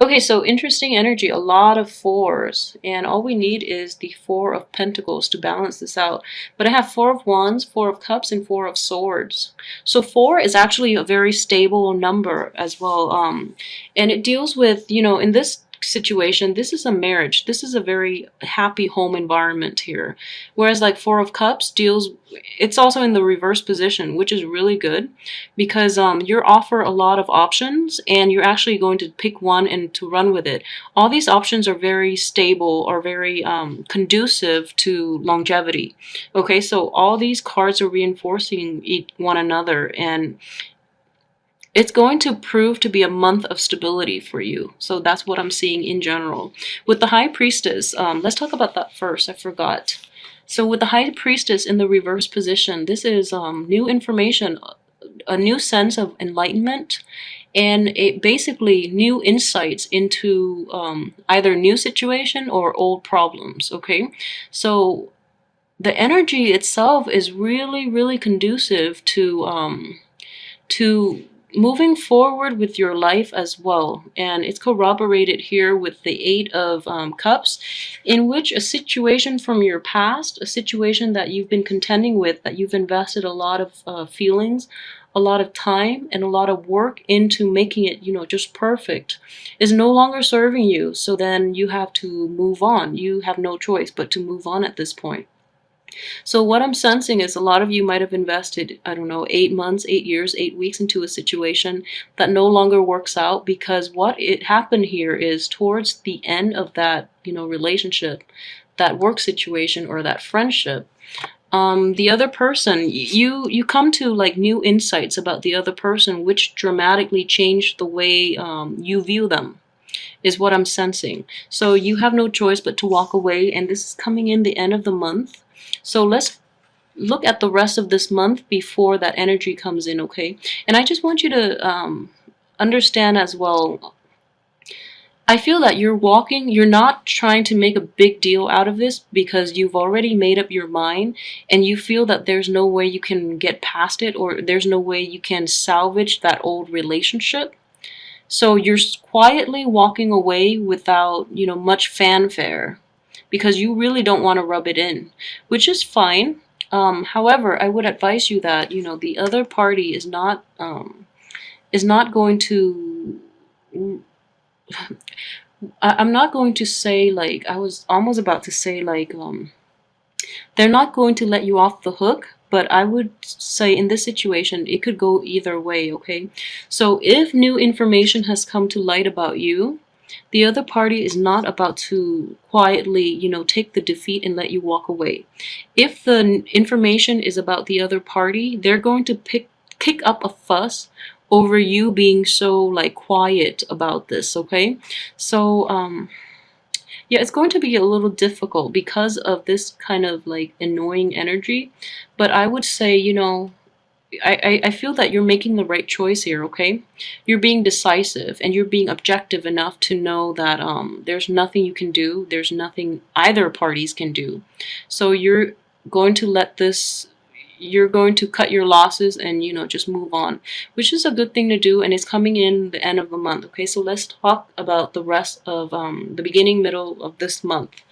Okay, so interesting energy, a lot of fours, and all we need is the Four of Pentacles to balance this out. But I have Four of Wands, Four of Cups, and Four of Swords. So four is actually a very stable number as well. And it deals with, in this situation, this is a marriage. This is a very happy home environment here. Whereas like Four of Cups deals, it's also in the reverse position, which is really good because you're offer a lot of options and you're actually going to pick one and to run with it. All these options are very stable or very conducive to longevity. Okay, so all these cards are reinforcing one another, and it's going to prove to be a month of stability for you. So that's what I'm seeing in general. With the High Priestess, let's talk about that first. I forgot. So with the High Priestess in the reverse position, this is new information, a new sense of enlightenment, and it basically new insights into either new situation or old problems. Okay, so the energy itself is really, really conducive to moving forward with your life as well. And it's corroborated here with the Eight of Cups, in which a situation from your past, a situation that you've been contending with, that you've invested a lot of feelings, a lot of time, and a lot of work into making it, just perfect, is no longer serving you. So then you have to move on. You have no choice but to move on at this point. So what I'm sensing is a lot of you might have invested, I don't know, 8 months, 8 years, 8 weeks into a situation that no longer works out, because what it happened here is towards the end of that, relationship, that work situation or that friendship, the other person, you come to like new insights about the other person, which dramatically change the way you view them, is what I'm sensing. So you have no choice but to walk away, and this is coming in the end of the month. So let's look at the rest of this month before that energy comes in, okay? And I just want you to understand as well, I feel that you're not trying to make a big deal out of this because you've already made up your mind and you feel that there's no way you can get past it, or there's no way you can salvage that old relationship. So you're quietly walking away without, much fanfare because you really don't want to rub it in, which is fine. However, I would advise you that, the other party is not going to, I'm not going to say, like, I was almost about to say, like, they're not going to let you off the hook, but I would say in this situation, it could go either way, okay? So if new information has come to light about you, the other party is not about to quietly, take the defeat and let you walk away. If the information is about the other party, they're going to kick up a fuss over you being so like quiet about this, okay? So yeah, it's going to be a little difficult because of this kind of like annoying energy. But I would say, I feel that you're making the right choice here, okay? You're being decisive and you're being objective enough to know that there's nothing you can do. There's nothing either parties can do. So you're going to you're going to cut your losses and, just move on, which is a good thing to do, and it's coming in the end of the month, okay? So let's talk about the rest of the beginning, middle of this month.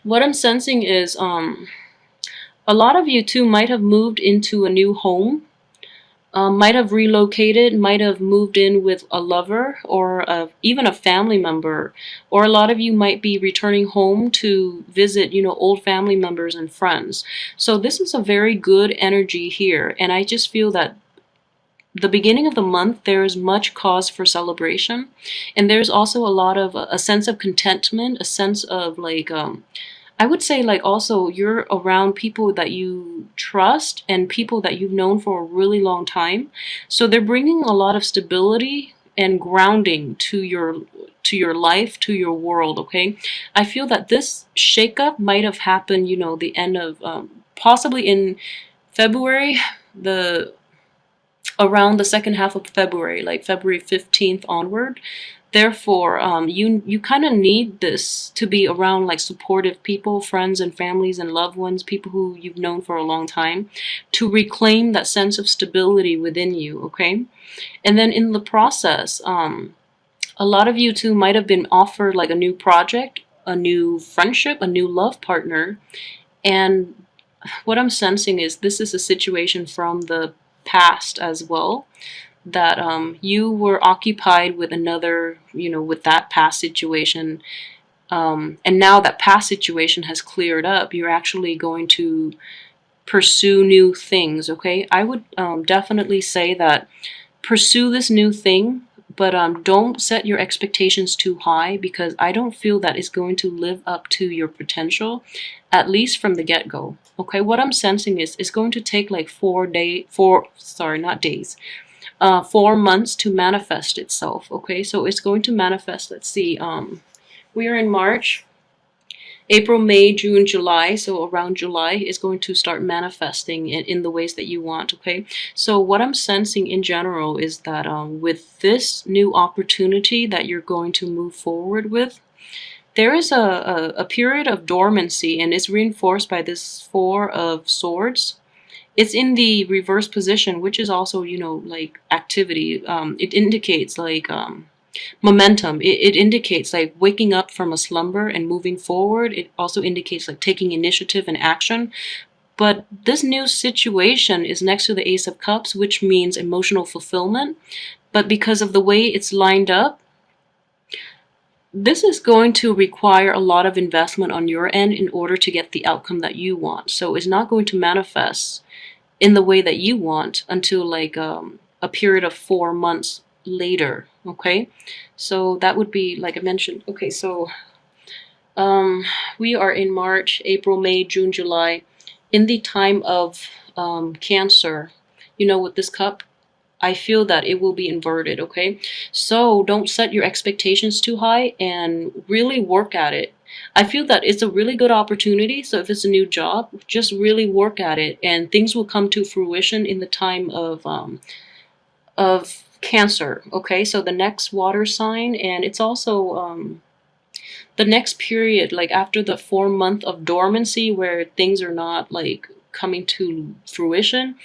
What I'm sensing is a lot of you too might have moved into a new home, might have relocated, might have moved in with a lover or even a family member, or a lot of you might be returning home to visit, old family members and friends. So this is a very good energy here, and I just feel that the beginning of the month there is much cause for celebration, and there's also a lot of a sense of contentment, a sense of like I would say like also you're around people that you trust and people that you've known for a really long time. So they're bringing a lot of stability and grounding to your life, to your world, okay? I feel that this shakeup might have happened, the end of possibly in February, the around the second half of February, like February 15th onward. Therefore, you kind of need this to be around like supportive people, friends and families and loved ones, people who you've known for a long time, to reclaim that sense of stability within you, okay? And then in the process, A lot of you too might have been offered like a new project, a new friendship, a new love partner. And what I'm sensing is this is a situation from the past as well, that you were occupied with another, with that past situation. And now that past situation has cleared up, you're actually going to pursue new things, okay? I would definitely say that pursue this new thing, but don't set your expectations too high, because I don't feel that it's going to live up to your potential, at least from the get-go. Okay, what I'm sensing is it's going to take like 4 months to manifest itself. Okay, so it's going to manifest. Let's see. We are in March. April, May, June, July, so around July is going to start manifesting in the ways that you want, okay? So what I'm sensing in general is that with this new opportunity that you're going to move forward with, there is a period of dormancy, and it's reinforced by this Four of Swords. It's in the reverse position, which is also, like activity. It indicates like momentum. It indicates like waking up from a slumber and moving forward. It also indicates like taking initiative and action. But this new situation is next to the Ace of Cups, which means emotional fulfillment. But because of the way it's lined up, this is going to require a lot of investment on your end in order to get the outcome that you want. So it's not going to manifest in the way that you want until like a period of 4 months later. Okay, so that would be like I mentioned. Okay, so we are in March, April, May, June, July, in the time of Cancer. With this cup, I feel that it will be inverted. Okay, so don't set your expectations too high and really work at it. I feel that it's a really good opportunity. So if it's a new job, just really work at it, and things will come to fruition in the time of Cancer. Okay, so the next water sign, and it's also the next period, like after the 4 month of dormancy where things are not like coming to fruition,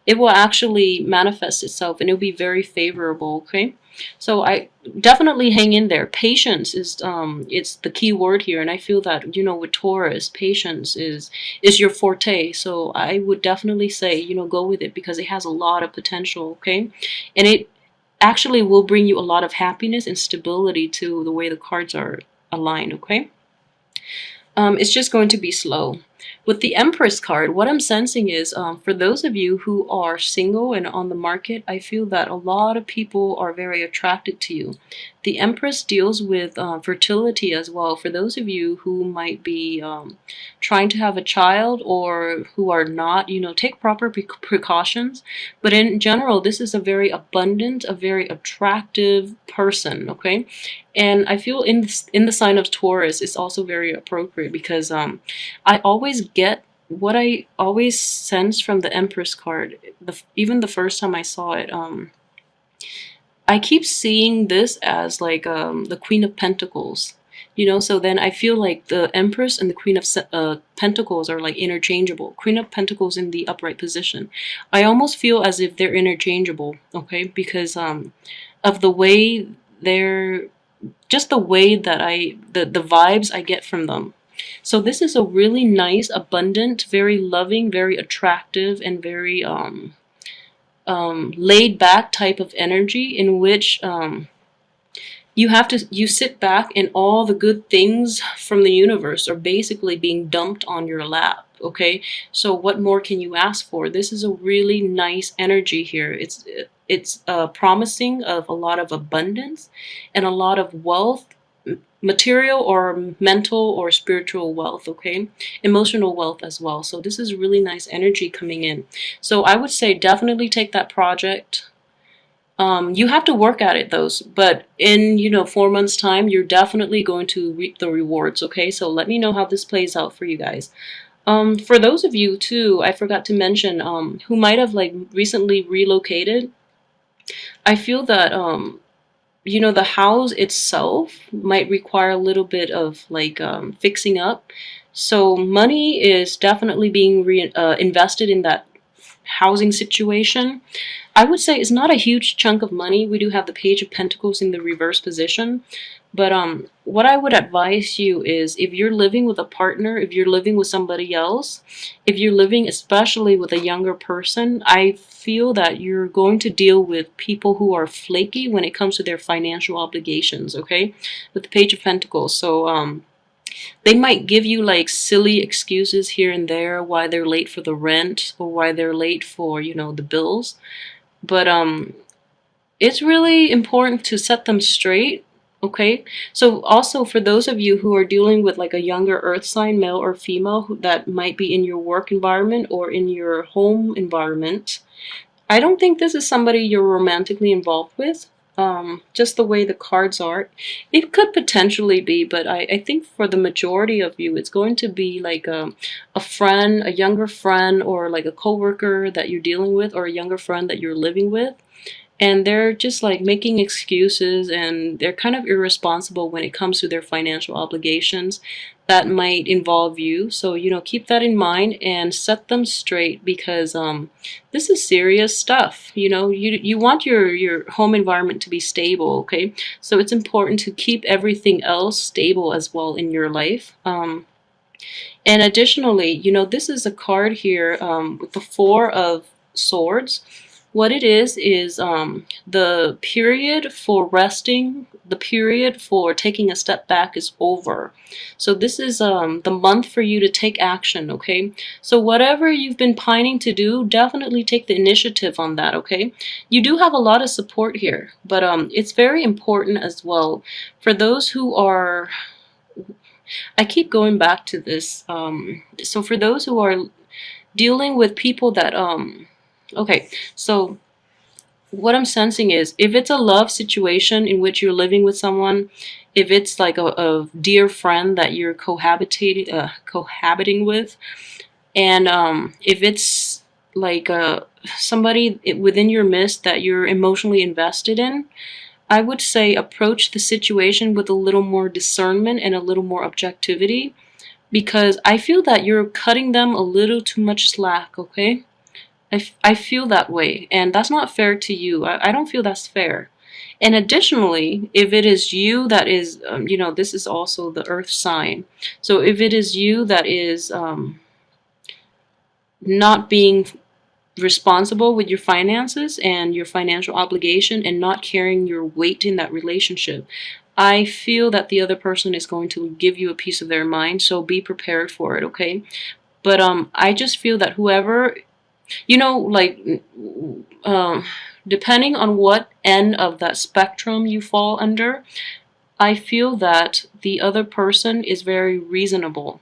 it will actually manifest itself, and it'll be very favorable. Okay, so I definitely hang in there. Patience is it's the key word here, and I feel that with Taurus, patience is your forte. So I would definitely say go with it, because it has a lot of potential. Okay, and it actually will bring you a lot of happiness and stability to the way the cards are aligned. Okay, it's just going to be slow. With the Empress card, what I'm sensing is for those of you who are single and on the market, I feel that a lot of people are very attracted to you. The Empress deals with fertility as well. For those of you who might be trying to have a child or who are not, take proper precautions. But in general, this is a very abundant, a very attractive person, okay? And I feel in the sign of Taurus, it's also very appropriate, because I always get what I always sense from the Empress card. Even the first time I saw it, I keep seeing this as like the Queen of Pentacles. So then I feel like the Empress and the Queen of Pentacles are like interchangeable. Queen of Pentacles in the upright position. I almost feel as if they're interchangeable, okay? Because of the way they're, just the way that the vibes I get from them. So this is a really nice, abundant, very loving, very attractive, and very laid back type of energy, in which you sit back and all the good things from the universe are basically being dumped on your lap. Okay, so what more can you ask for? This is a really nice energy here. It's promising of a lot of abundance and a lot of wealth, material or mental or spiritual wealth, okay? Emotional wealth as well. So this is really nice energy coming in. So I would say definitely take that project. You have to work at it though, but in 4 months time, you're definitely going to reap the rewards, okay? So let me know how this plays out for you guys. For those of you too, I forgot to mention, who might have like recently relocated, I feel that the house itself might require a little bit of like fixing up. So money is definitely being invested in that housing situation. I would say it's not a huge chunk of money. We do have the Page of Pentacles in the reverse position. But what I would advise you is, if you're living with a partner, if you're living with somebody else, if you're living especially with a younger person, I feel that you're going to deal with people who are flaky when it comes to their financial obligations, okay? With the Page of Pentacles. So they might give you like silly excuses here and there why they're late for the rent or why they're late for, you know, the bills. But it's really important to set them straight. Okay, so also for those of you who are dealing with like a younger earth sign, male or female, that might be in your work environment or in your home environment, I don't think this is somebody you're romantically involved with. Just the way the cards are, it could potentially be, but I think for the majority of you, it's going to be like a friend, a younger friend, or like a coworker that you're dealing with, or a younger friend that you're living with. And they're just like making excuses, and they're kind of irresponsible when it comes to their financial obligations that might involve you. So, you know, keep that in mind and set them straight, because this is serious stuff. You know, you want your home environment to be stable, okay? So it's important to keep everything else stable as well in your life. And additionally, you know, this is a card here with the Four of Swords. What it is the period for resting, the period for taking a step back is over. So this is the month for you to take action, okay? So whatever you've been pining to do, definitely take the initiative on that, okay? You do have a lot of support here, but it's very important as well for those who are, I keep going back to this, so for those who are dealing with people that okay, so what I'm sensing is, if it's a love situation in which you're living with someone, if it's like a dear friend that you're cohabiting with, and if it's like somebody within your midst that you're emotionally invested in, I would say approach the situation with a little more discernment and a little more objectivity, because I feel that you're cutting them a little too much slack, okay? I feel that way, and that's not fair to you. I don't feel that's fair. And additionally, if it is you that is, you know, this is also the earth sign. So if it is you that is not being responsible with your finances and your financial obligation and not carrying your weight in that relationship, I feel that the other person is going to give you a piece of their mind. So be prepared for it, okay? But I just feel that whoever, you know, like, depending on what end of that spectrum you fall under, I feel that the other person is very reasonable.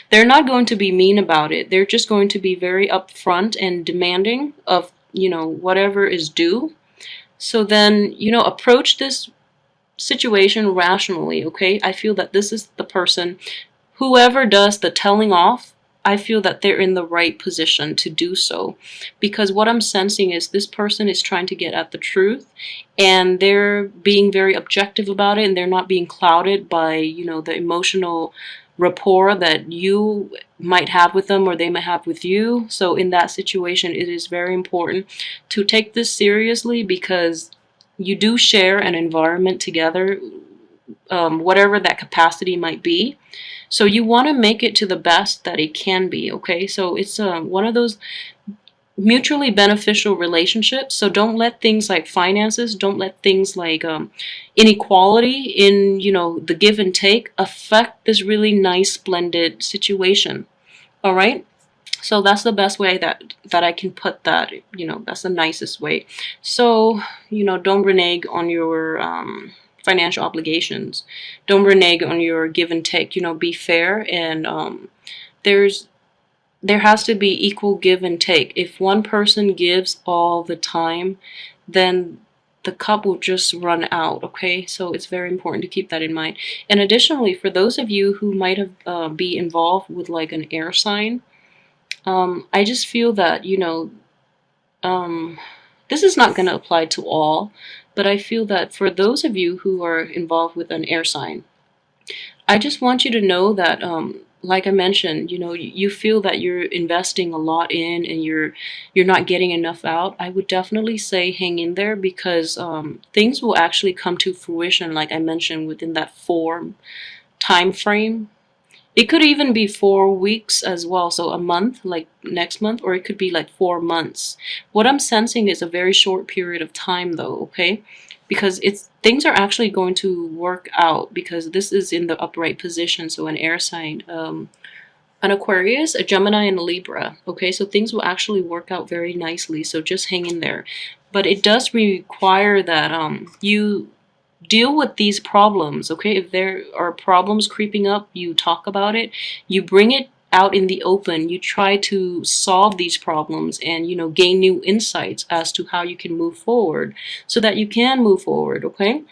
They're not going to be mean about it. They're just going to be very upfront and demanding of, you know, whatever is due. So then, you know, approach this situation rationally, okay? I feel that this is the person, whoever does the telling off, I feel that they're in the right position to do so, because what I'm sensing is this person is trying to get at the truth, and they're being very objective about it, and they're not being clouded by, you know, the emotional rapport that you might have with them or they might have with you. So in that situation, it is very important to take this seriously, because you do share an environment together, whatever that capacity might be. So you want to make it to the best that it can be, okay? So it's one of those mutually beneficial relationships. So don't let things like finances, don't let things like inequality in, you know, the give and take affect this really nice, splendid situation, all right? So that's the best way that I can put that, you know, that's the nicest way. So, you know, don't renege on your financial obligations. Don't renege on your give and take. You know, be fair, and there has to be equal give and take. If one person gives all the time, then the cup will just run out, okay? So it's very important to keep that in mind. And additionally, for those of you who might have be involved with like an air sign, I just feel that, you know, this is not going to apply to all, but I feel that for those of you who are involved with an air sign, I just want you to know that like I mentioned, you feel that you're investing a lot in and you're not getting enough out. I would definitely say hang in there, because things will actually come to fruition, like I mentioned, within that 4 time frame. It could even be 4 weeks as well, so a month, like next month, or it could be like 4 months. What I'm sensing is a very short period of time, though, okay? Because things are actually going to work out, because this is in the upright position, so an air sign, an Aquarius, a Gemini, and a Libra. Okay, so things will actually work out very nicely. So just hang in there. But it does require that you deal with these problems. Okay, if there are problems creeping up, you talk about it. You bring it out in the open. You try to solve these problems and gain new insights as to how you can move forward, so that you can move forward. Okay.